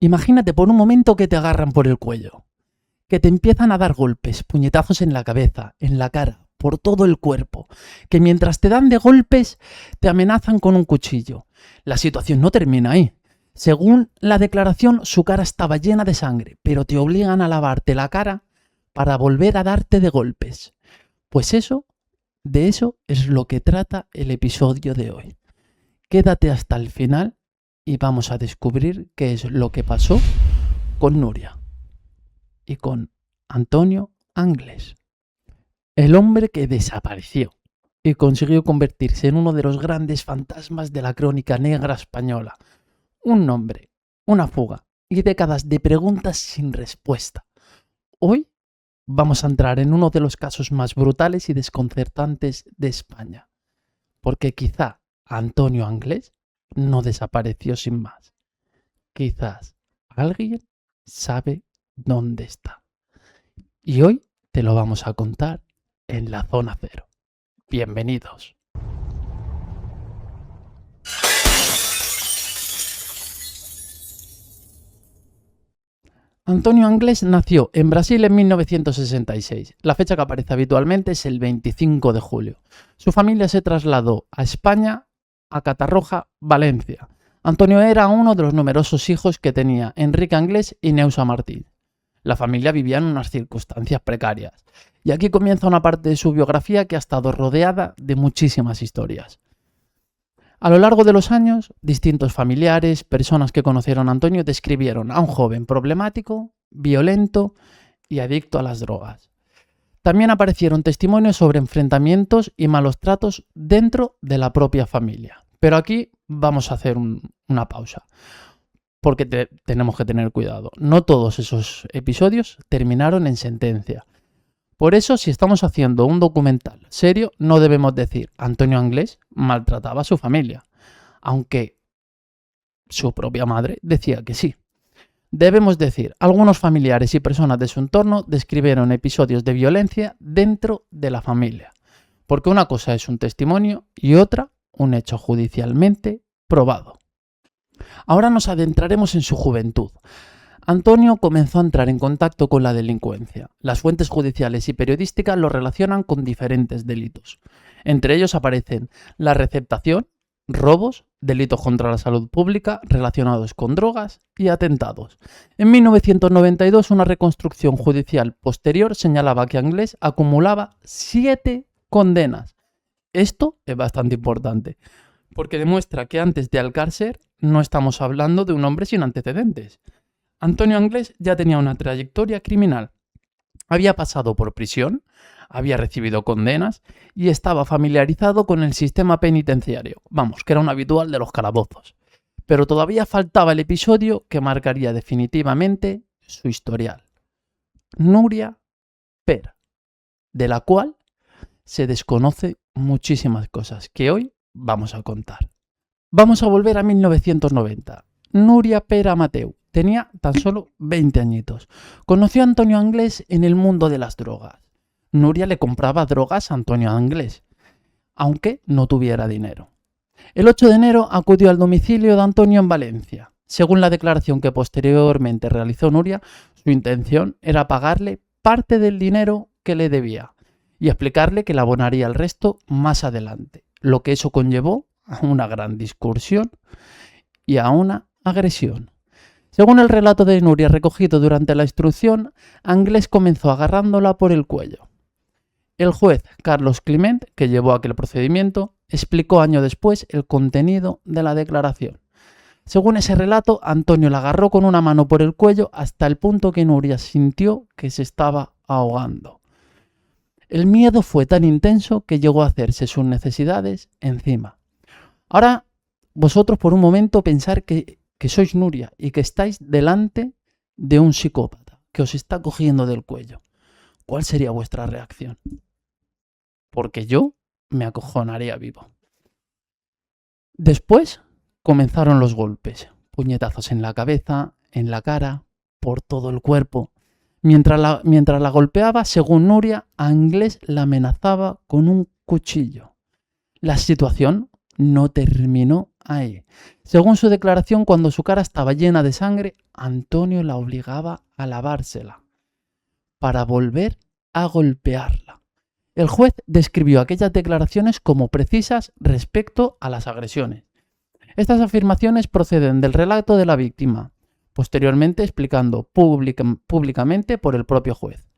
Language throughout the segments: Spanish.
Imagínate por un momento que te agarran por el cuello, que te empiezan a dar golpes, puñetazos en la cabeza, en la cara, por todo el cuerpo, que mientras te dan de golpes te amenazan con un cuchillo. La situación no termina ahí. Según la declaración, su cara estaba llena de sangre, pero te obligan a lavarte la cara para volver a darte de golpes. Pues de eso es lo que trata el episodio de hoy. Quédate hasta el final y vamos a descubrir qué es lo que pasó con Nuria y con Antonio Anglés, el hombre que desapareció y consiguió convertirse en uno de los grandes fantasmas de la crónica negra española. Un nombre, una fuga y décadas de preguntas sin respuesta. Hoy vamos a entrar en uno de los casos más brutales y desconcertantes de España, porque quizá Antonio Anglés no desapareció sin más. Quizás alguien sabe dónde está. Y hoy te lo vamos a contar en la Zona Cero. Bienvenidos. Antonio Anglés nació en Brasil en 1966. La fecha que aparece habitualmente es el 25 de julio. Su familia se trasladó a España, a Catarroja, Valencia. Antonio era uno de los numerosos hijos que tenía Enrique Anglés y Neusa Martín. La familia vivía en unas circunstancias precarias. Y aquí comienza una parte de su biografía que ha estado rodeada de muchísimas historias. A lo largo de los años, distintos familiares, personas que conocieron a Antonio describieron a un joven problemático, violento y adicto a las drogas. También aparecieron testimonios sobre enfrentamientos y malos tratos dentro de la propia familia. Pero aquí vamos a hacer una pausa, porque tenemos que tener cuidado. No todos esos episodios terminaron en sentencia. Por eso, si estamos haciendo un documental serio, no debemos decir Antonio Anglés maltrataba a su familia, aunque su propia madre decía que sí. Debemos decir, algunos familiares y personas de su entorno describieron episodios de violencia dentro de la familia, porque una cosa es un testimonio y otra un hecho judicialmente probado. Ahora nos adentraremos en su juventud. Antonio comenzó a entrar en contacto con la delincuencia. Las fuentes judiciales y periodísticas lo relacionan con diferentes delitos. Entre ellos aparecen la receptación, robos, delitos contra la salud pública relacionados con drogas y atentados. En 1992, una reconstrucción judicial posterior señalaba que Anglés acumulaba 7 condenas. Esto es bastante importante, porque demuestra que antes de Alcácer no estamos hablando de un hombre sin antecedentes. Antonio Anglés ya tenía una trayectoria criminal. Había pasado por prisión, había recibido condenas y estaba familiarizado con el sistema penitenciario. Vamos, que era un habitual de los calabozos. Pero todavía faltaba el episodio que marcaría definitivamente su historial. Nuria Pera, de la cual se desconoce muchísimas cosas que hoy vamos a contar. Vamos a volver a 1990. Nuria Pera Mateu tenía tan solo 20 añitos. Conoció a Antonio Anglés en el mundo de las drogas. Nuria le compraba drogas a Antonio Anglés, aunque no tuviera dinero. El 8 de enero acudió al domicilio de Antonio en Valencia. Según la declaración que posteriormente realizó Nuria, su intención era pagarle parte del dinero que le debía y explicarle que le abonaría el resto más adelante, lo que eso conllevó a una gran discusión y a una agresión. Según el relato de Nuria recogido durante la instrucción, Anglés comenzó agarrándola por el cuello. El juez Carlos Climent, que llevó aquel procedimiento, explicó años después el contenido de la declaración. Según ese relato, Antonio la agarró con una mano por el cuello hasta el punto que Nuria sintió que se estaba ahogando. El miedo fue tan intenso que llegó a hacerse sus necesidades encima. Ahora, vosotros por un momento pensar que sois Nuria y que estáis delante de un psicópata que os está cogiendo del cuello. ¿Cuál sería vuestra reacción? Porque yo me acojonaría vivo. Después comenzaron los golpes, puñetazos en la cabeza, en la cara, por todo el cuerpo. Mientras la golpeaba, según Nuria, Anglés la amenazaba con un cuchillo. La situación no terminó ahí. Según su declaración, cuando su cara estaba llena de sangre, Antonio la obligaba a lavársela para volver a golpearla. El juez describió aquellas declaraciones como precisas respecto a las agresiones. Estas afirmaciones proceden del relato de la víctima, posteriormente explicando públicamente por el propio juez.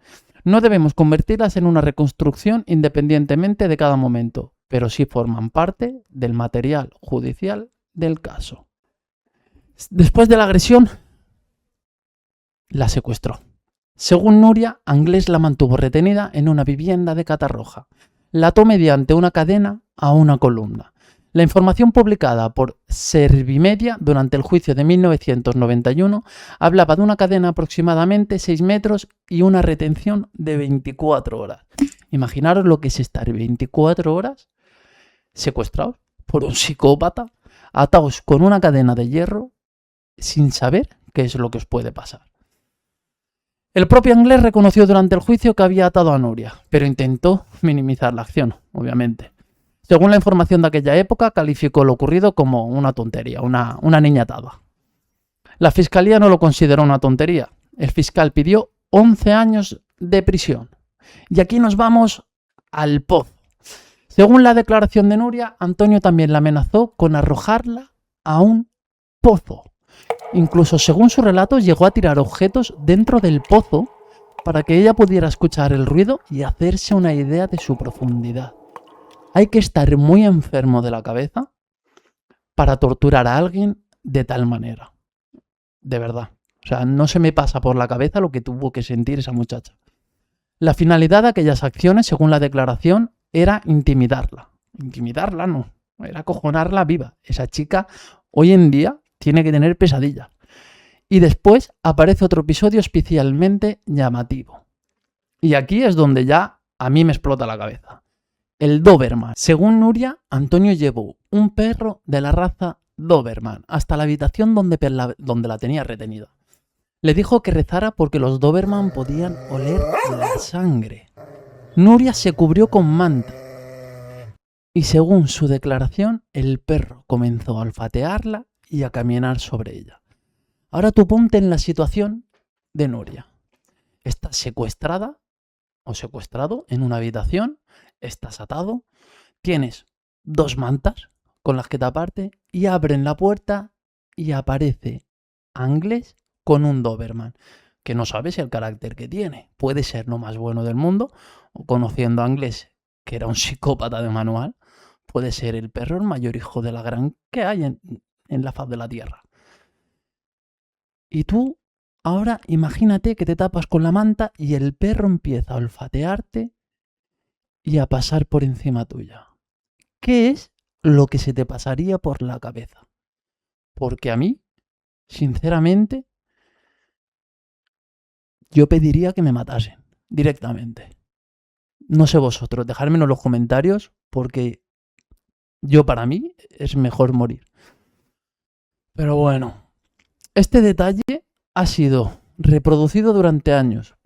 No debemos convertirlas en una reconstrucción independientemente de cada momento, pero sí forman parte del material judicial del caso. Después de la agresión, la secuestró. Según Nuria, Anglés la mantuvo retenida en una vivienda de Catarroja. La ató mediante una cadena a una columna. La información publicada por Servimedia durante el juicio de 1991 hablaba de una cadena de aproximadamente 6 metros y una retención de 24 horas. Imaginaros lo que es estar 24 horas secuestrados por un psicópata, atados con una cadena de hierro, sin saber qué es lo que os puede pasar. El propio Anglés reconoció durante el juicio que había atado a Nuria, pero intentó minimizar la acción, obviamente. Según la información de aquella época, calificó lo ocurrido como una tontería, una niña atada. La fiscalía no lo consideró una tontería. El fiscal pidió 11 años de prisión. Y aquí nos vamos al pozo. Según la declaración de Nuria, Antonio también la amenazó con arrojarla a un pozo. Incluso, según su relato, llegó a tirar objetos dentro del pozo para que ella pudiera escuchar el ruido y hacerse una idea de su profundidad. Hay que estar muy enfermo de la cabeza para torturar a alguien de tal manera. De verdad. O sea, no se me pasa por la cabeza lo que tuvo que sentir esa muchacha. La finalidad de aquellas acciones, según la declaración, era intimidarla. Intimidarla no, era acojonarla viva. Esa chica hoy en día tiene que tener pesadillas. Y después aparece otro episodio especialmente llamativo. Y aquí es donde ya a mí me explota la cabeza. El Doberman. Según Nuria, Antonio llevó un perro de la raza Doberman hasta la habitación donde la tenía retenida. Le dijo que rezara porque los Doberman podían oler la sangre. Nuria se cubrió con manta. Y según su declaración, el perro comenzó a olfatearla y a caminar sobre ella. Ahora tú ponte en la situación de Nuria. Estás secuestrada o secuestrado en una habitación, estás atado, tienes 2 mantas con las que taparte y abren la puerta y aparece Anglés con un Doberman, que no sabes el carácter que tiene. Puede ser lo más bueno del mundo, o conociendo a Anglés, que era un psicópata de manual, puede ser el perro el mayor hijo de la gran que hay en la faz de la tierra. Y tú, ahora imagínate que te tapas con la manta y el perro empieza a olfatearte y a pasar por encima tuya. ¿Qué es lo que se te pasaría por la cabeza? Porque a mí, sinceramente, yo pediría que me matasen directamente. No sé vosotros, dejármelo en los comentarios porque para mí es mejor morir. Pero bueno, este detalle ha sido reproducido durante años.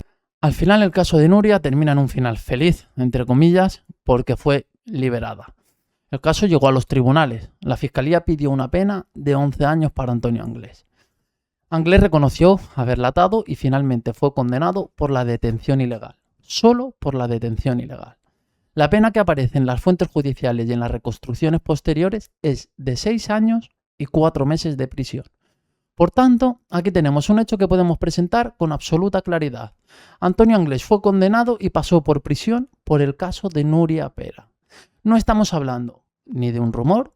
Al final el caso de Nuria termina en un final feliz, entre comillas, porque fue liberada. El caso llegó a los tribunales. La fiscalía pidió una pena de 11 años para Antonio Anglés. Anglés reconoció haberla atado y finalmente fue condenado por la detención ilegal. Solo por la detención ilegal. La pena que aparece en las fuentes judiciales y en las reconstrucciones posteriores es de 6 años y 4 meses de prisión. Por tanto, aquí tenemos un hecho que podemos presentar con absoluta claridad. Antonio Anglés fue condenado y pasó por prisión por el caso de Nuria Pera. No estamos hablando ni de un rumor,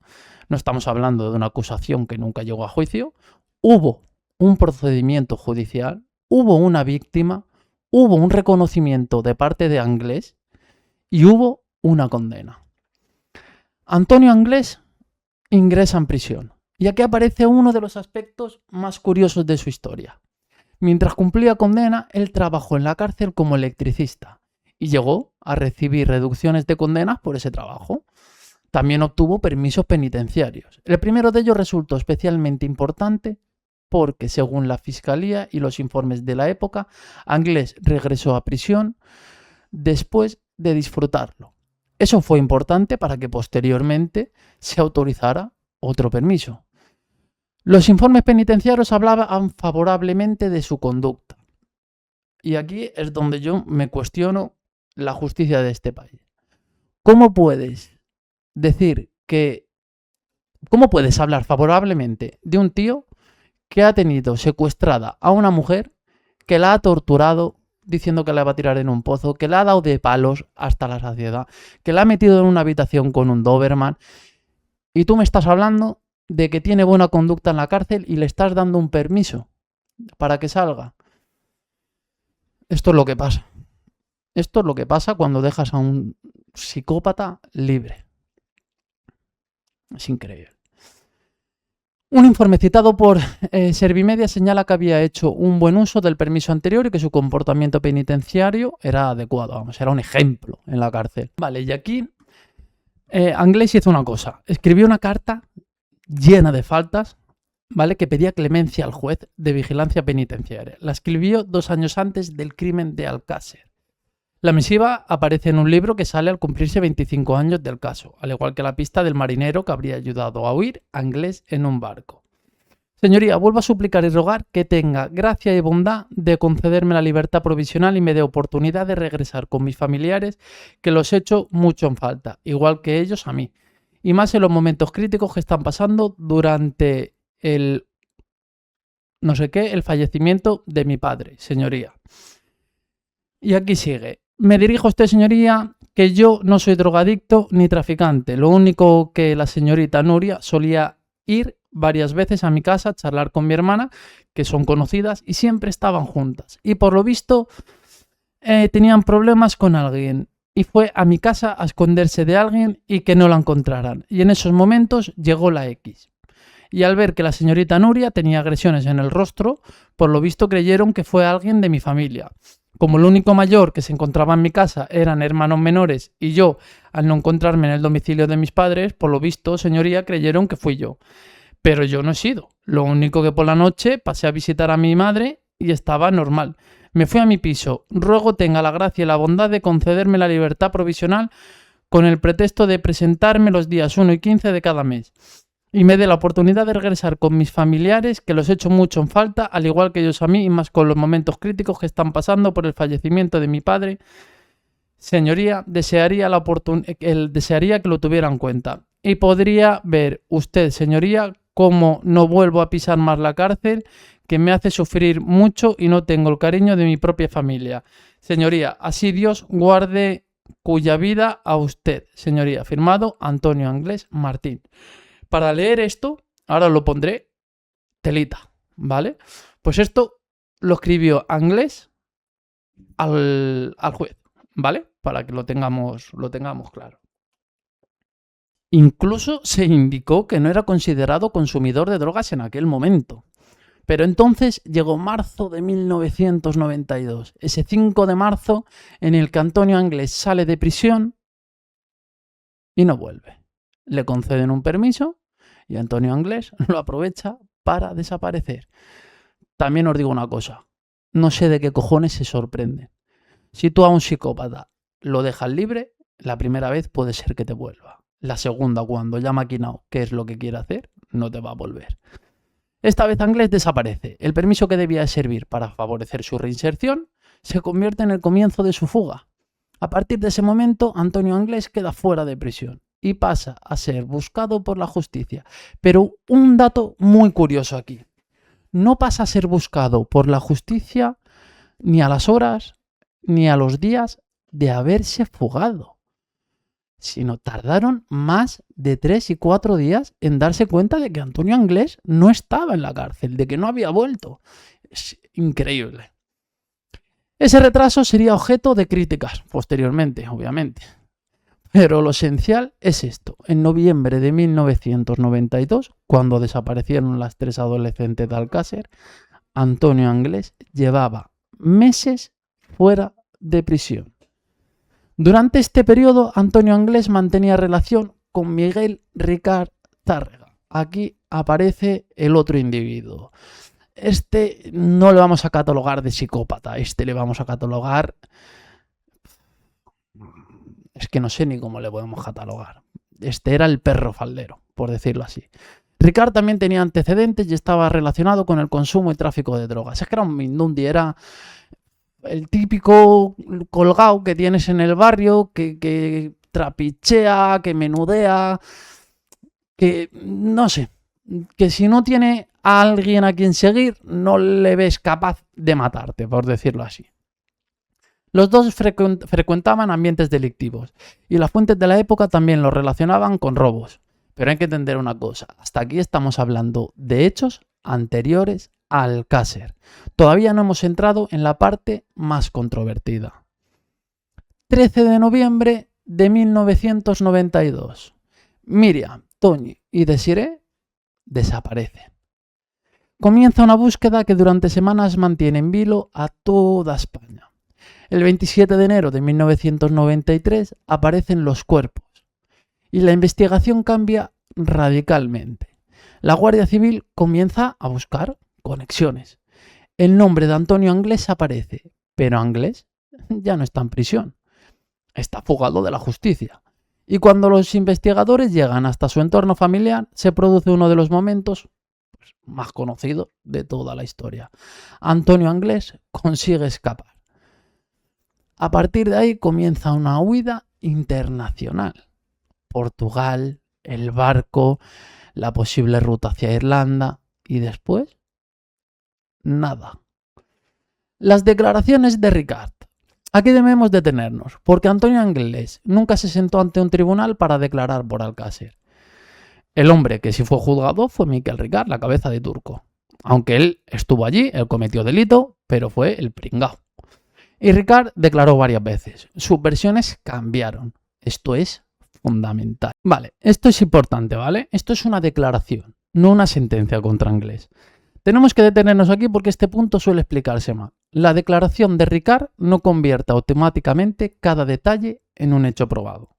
no estamos hablando de una acusación que nunca llegó a juicio. Hubo un procedimiento judicial, hubo una víctima, hubo un reconocimiento de parte de Anglés y hubo una condena. Antonio Anglés ingresa en prisión. Y aquí aparece uno de los aspectos más curiosos de su historia. Mientras cumplía condena, él trabajó en la cárcel como electricista y llegó a recibir reducciones de condenas por ese trabajo. También obtuvo permisos penitenciarios. El primero de ellos resultó especialmente importante porque, según la fiscalía y los informes de la época, Anglés regresó a prisión después de disfrutarlo. Eso fue importante para que posteriormente se autorizara otro permiso. Los informes penitenciarios hablaban favorablemente de su conducta. Y aquí es donde yo me cuestiono la justicia de este país. ¿Cómo puedes decir que... ¿Cómo puedes hablar favorablemente de un tío que ha tenido secuestrada a una mujer, que la ha torturado diciendo que la va a tirar en un pozo, que la ha dado de palos hasta la saciedad, que la ha metido en una habitación con un Doberman, y tú me estás hablando de que tiene buena conducta en la cárcel y le estás dando un permiso para que salga? Esto es lo que pasa. Esto es lo que pasa cuando dejas a un psicópata libre. Es increíble. Un informe citado por Servimedia señala que había hecho un buen uso del permiso anterior y que su comportamiento penitenciario era adecuado. Vamos, era un ejemplo en la cárcel. Vale, y aquí Anglés hizo una cosa. Escribió una carta llena de faltas, ¿vale?, que pedía clemencia al juez de vigilancia penitenciaria. La escribió 2 años antes del crimen de Alcácer. La misiva aparece en un libro que sale al cumplirse 25 años del caso, al igual que la pista del marinero que habría ayudado a huir a Anglés en un barco. Señoría, vuelvo a suplicar y rogar que tenga gracia y bondad de concederme la libertad provisional y me dé oportunidad de regresar con mis familiares, que los echo mucho en falta, igual que ellos a mí. Y más en los momentos críticos que están pasando durante el fallecimiento de mi padre, señoría. Y aquí sigue. Me dirijo a usted, señoría, que yo no soy drogadicto ni traficante. Lo único que la señorita Nuria solía ir varias veces a mi casa a charlar con mi hermana, que son conocidas, y siempre estaban juntas. Y por lo visto tenían problemas con alguien. Y fue a mi casa a esconderse de alguien y que no la encontraran. Y en esos momentos llegó la X. Y al ver que la señorita Nuria tenía agresiones en el rostro, por lo visto creyeron que fue alguien de mi familia. Como el único mayor que se encontraba en mi casa eran hermanos menores y yo, al no encontrarme en el domicilio de mis padres, por lo visto, señoría, creyeron que fui yo. Pero yo no he sido. Lo único que por la noche pasé a visitar a mi madre y estaba normal. Me fui a mi piso. Ruego tenga la gracia y la bondad de concederme la libertad provisional con el pretexto de presentarme los días 1 y 15 de cada mes. Y me dé la oportunidad de regresar con mis familiares, que los echo mucho en falta, al igual que ellos a mí, y más con los momentos críticos que están pasando por el fallecimiento de mi padre. Señoría, desearía que lo tuviera en cuenta. Y podría ver usted, señoría, cómo no vuelvo a pisar más la cárcel, que me hace sufrir mucho y no tengo el cariño de mi propia familia. Señoría, así Dios guarde cuya vida a usted. Señoría, firmado Antonio Anglés Martín. Para leer esto, ahora lo pondré telita, ¿vale? Pues esto lo escribió Anglés al juez, ¿vale? Para que lo tengamos claro. Incluso se indicó que no era considerado consumidor de drogas en aquel momento. Pero entonces llegó marzo de 1992, ese 5 de marzo en el que Antonio Anglés sale de prisión y no vuelve. Le conceden un permiso y Antonio Anglés lo aprovecha para desaparecer. También os digo una cosa, no sé de qué cojones se sorprenden. Si tú a un psicópata lo dejas libre, la primera vez puede ser que te vuelva. La segunda, cuando ya ha maquinado qué es lo que quiere hacer, no te va a volver. Esta vez Anglés desaparece. El permiso que debía servir para favorecer su reinserción se convierte en el comienzo de su fuga. A partir de ese momento, Antonio Anglés queda fuera de prisión y pasa a ser buscado por la justicia. Pero un dato muy curioso aquí. No pasa a ser buscado por la justicia ni a las horas ni a los días de haberse fugado, sino tardaron más de 3 y 4 días en darse cuenta de que Antonio Anglés no estaba en la cárcel, de que no había vuelto. Es increíble. Ese retraso sería objeto de críticas posteriormente, obviamente. Pero lo esencial es esto. En noviembre de 1992, cuando desaparecieron las 3 adolescentes de Alcácer, Antonio Anglés llevaba meses fuera de prisión. Durante este periodo, Antonio Anglés mantenía relación con Miguel Ricard Tárrega. Aquí aparece el otro individuo. Este no le vamos a catalogar de psicópata, este le vamos a catalogar es que no sé ni cómo le podemos catalogar. Este era el perro faldero, por decirlo así. Ricard también tenía antecedentes y estaba relacionado con el consumo y tráfico de drogas. Es que era un mindundi, era el típico colgado que tienes en el barrio, que trapichea, que menudea, que no sé, que si no tiene a alguien a quien seguir, no le ves capaz de matarte, por decirlo así. Los dos frecuentaban ambientes delictivos y las fuentes de la época también los relacionaban con robos. Pero hay que entender una cosa, hasta aquí estamos hablando de hechos anteriores a Alcácer. Todavía no hemos entrado en la parte más controvertida. 13 de noviembre de 1992. Miriam, Toñi y Desiree desaparecen. Comienza una búsqueda que durante semanas mantiene en vilo a toda España. El 27 de enero de 1993 aparecen los cuerpos y la investigación cambia radicalmente. La Guardia Civil comienza a buscar conexiones. El nombre de Antonio Anglés aparece, pero Anglés ya no está en prisión. Está fugado de la justicia. Y cuando los investigadores llegan hasta su entorno familiar, se produce uno de los momentos más conocidos de toda la historia. Antonio Anglés consigue escapar. A partir de ahí comienza una huida internacional. Portugal, el barco, la posible ruta hacia Irlanda y después nada. Las declaraciones de Ricard. Aquí debemos detenernos, porque Antonio Anglés nunca se sentó ante un tribunal para declarar por Alcácer. El hombre que sí fue juzgado fue Miquel Ricard, la cabeza de turco. Aunque él estuvo allí, él cometió delito, pero fue el pringao. Y Ricard declaró varias veces. Sus versiones cambiaron. Esto es fundamental. Vale, esto es importante, ¿vale? Esto es una declaración, no una sentencia contra Anglés. Tenemos que detenernos aquí porque este punto suele explicarse mal. La declaración de Ricard no convierte automáticamente cada detalle en un hecho probado.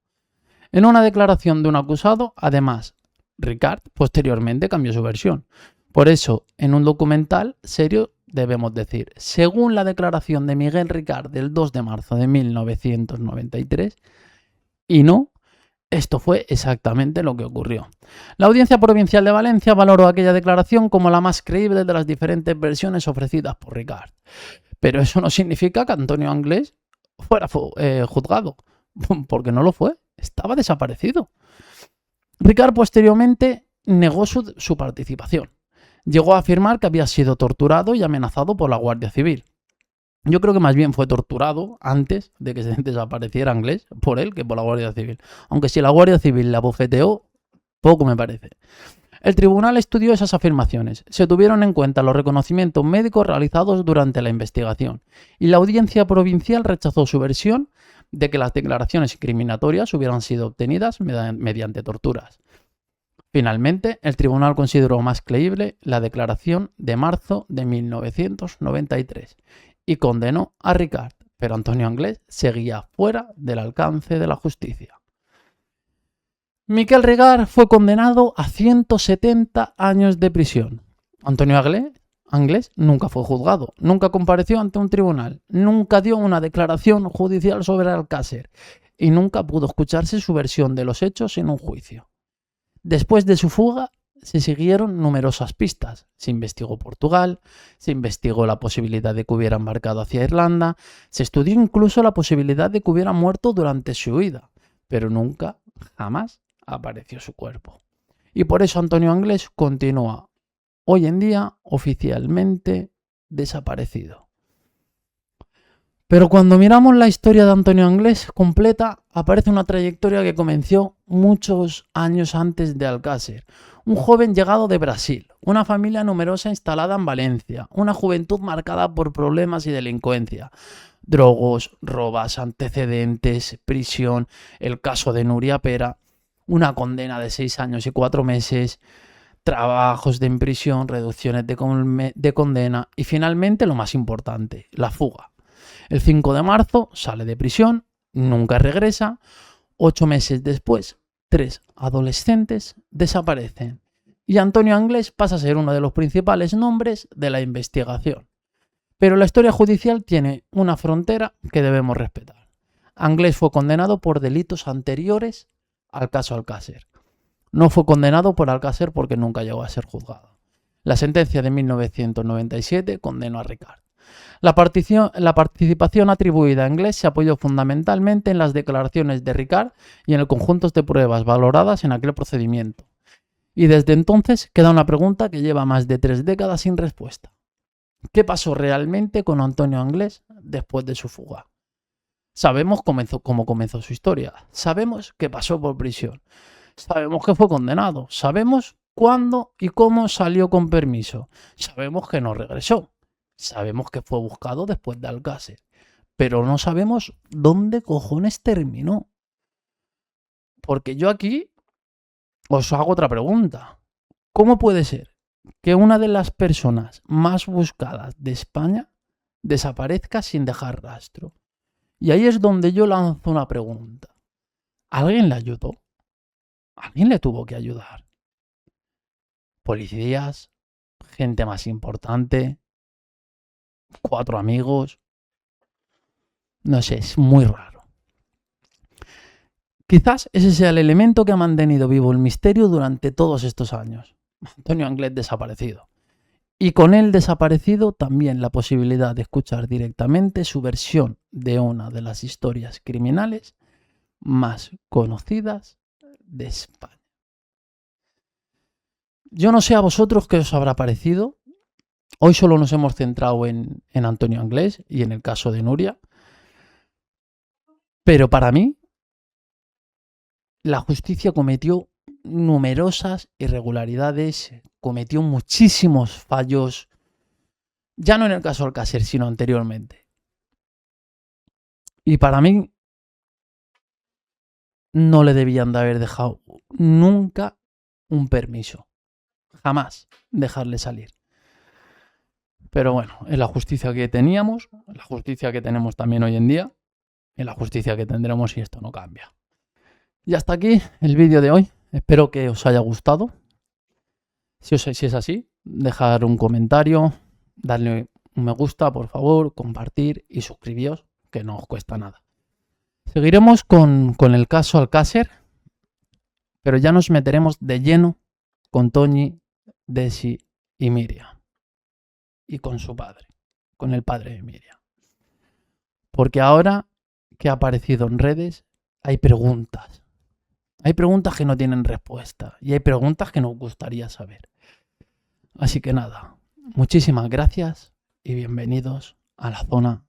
En una declaración de un acusado, además, Ricard posteriormente cambió su versión. Por eso, en un documental serio debemos decir, según la declaración de Miguel Ricard del 2 de marzo de 1993, y no, esto fue exactamente lo que ocurrió. La Audiencia Provincial de Valencia valoró aquella declaración como la más creíble de las diferentes versiones ofrecidas por Ricard. Pero eso no significa que Antonio Anglés fuera juzgado, porque no lo fue, estaba desaparecido. Ricard posteriormente negó su participación. Llegó a afirmar que había sido torturado y amenazado por la Guardia Civil. Yo creo que más bien fue torturado antes de que se desapareciera Anglés por él que por la Guardia Civil. Aunque si la Guardia Civil la bofeteó, poco me parece. El tribunal estudió esas afirmaciones. Se tuvieron en cuenta los reconocimientos médicos realizados durante la investigación y la Audiencia Provincial rechazó su versión de que las declaraciones incriminatorias hubieran sido obtenidas mediante torturas. Finalmente, el tribunal consideró más creíble la declaración de marzo de 1993 y condenó a Ricard, pero Antonio Anglés seguía fuera del alcance de la justicia. Miquel Ricard fue condenado a 170 años de prisión. Antonio Anglés nunca fue juzgado, nunca compareció ante un tribunal, nunca dio una declaración judicial sobre Alcácer y nunca pudo escucharse su versión de los hechos en un juicio. Después de su fuga, se siguieron numerosas pistas. Se investigó Portugal, se investigó la posibilidad de que hubiera embarcado hacia Irlanda, se estudió incluso la posibilidad de que hubiera muerto durante su huida, pero nunca, jamás, apareció su cuerpo. Y por eso Antonio Anglés continúa hoy en día oficialmente desaparecido. Pero cuando miramos la historia de Antonio Anglés completa, aparece una trayectoria que comenzó muchos años antes de Alcácer. Un joven llegado de Brasil, una familia numerosa instalada en Valencia, una juventud marcada por problemas y delincuencia, drogos, robas, antecedentes, prisión, el caso de Nuria Pera, una condena de 6 años y 4 meses, trabajos de prisión, reducciones de condena y finalmente lo más importante, la fuga. El 5 de marzo sale de prisión, nunca regresa. 8 meses después, 3 adolescentes desaparecen. Y Antonio Anglés pasa a ser uno de los principales nombres de la investigación. Pero la historia judicial tiene una frontera que debemos respetar. Anglés fue condenado por delitos anteriores al caso Alcácer. No fue condenado por Alcácer porque nunca llegó a ser juzgado. La sentencia de 1997 condenó a Ricard. La participación atribuida a Anglés se apoyó fundamentalmente en las declaraciones de Ricard y en el conjunto de pruebas valoradas en aquel procedimiento. Y desde entonces queda una pregunta que lleva más de 3 décadas sin respuesta. ¿Qué pasó realmente con Antonio Anglés después de su fuga? Sabemos cómo comenzó su historia. Sabemos que pasó por prisión. Sabemos que fue condenado. Sabemos cuándo y cómo salió con permiso. Sabemos que no regresó. Sabemos que fue buscado después de Alcácer. Pero no sabemos dónde cojones terminó. Porque yo aquí os hago otra pregunta. ¿Cómo puede ser que una de las personas más buscadas de España desaparezca sin dejar rastro? Y ahí es donde yo lanzo una pregunta. ¿Alguien le ayudó? ¿Alguien le tuvo que ayudar? ¿Policías? ¿Gente más importante? ¿4 amigos? No sé, es muy raro. Quizás ese sea el elemento que ha mantenido vivo el misterio durante todos estos años. Antonio Anglés desaparecido. Y con él desaparecido también la posibilidad de escuchar directamente su versión de una de las historias criminales más conocidas de España. Yo no sé a vosotros qué os habrá parecido. Hoy solo nos hemos centrado en Antonio Anglés y en el caso de Nuria. Pero para mí, la justicia cometió numerosas irregularidades, cometió muchísimos fallos, ya no en el caso Alcácer, sino anteriormente. Y para mí, no le debían de haber dejado nunca un permiso. Jamás dejarle salir. Pero bueno, es la justicia que teníamos, la justicia que tenemos también hoy en día, y la justicia que tendremos si esto no cambia. Y hasta aquí el vídeo de hoy. Espero que os haya gustado. Si es así, dejar un comentario, darle un me gusta, por favor, compartir y suscribiros, que no os cuesta nada. Seguiremos con el caso Alcácer, pero ya nos meteremos de lleno con Toñi, Desi y Miriam. Y con su padre, con el padre de Miriam. Porque ahora que ha aparecido en redes, hay preguntas. Hay preguntas que no tienen respuesta y hay preguntas que nos gustaría saber. Así que nada, muchísimas gracias y bienvenidos a la zona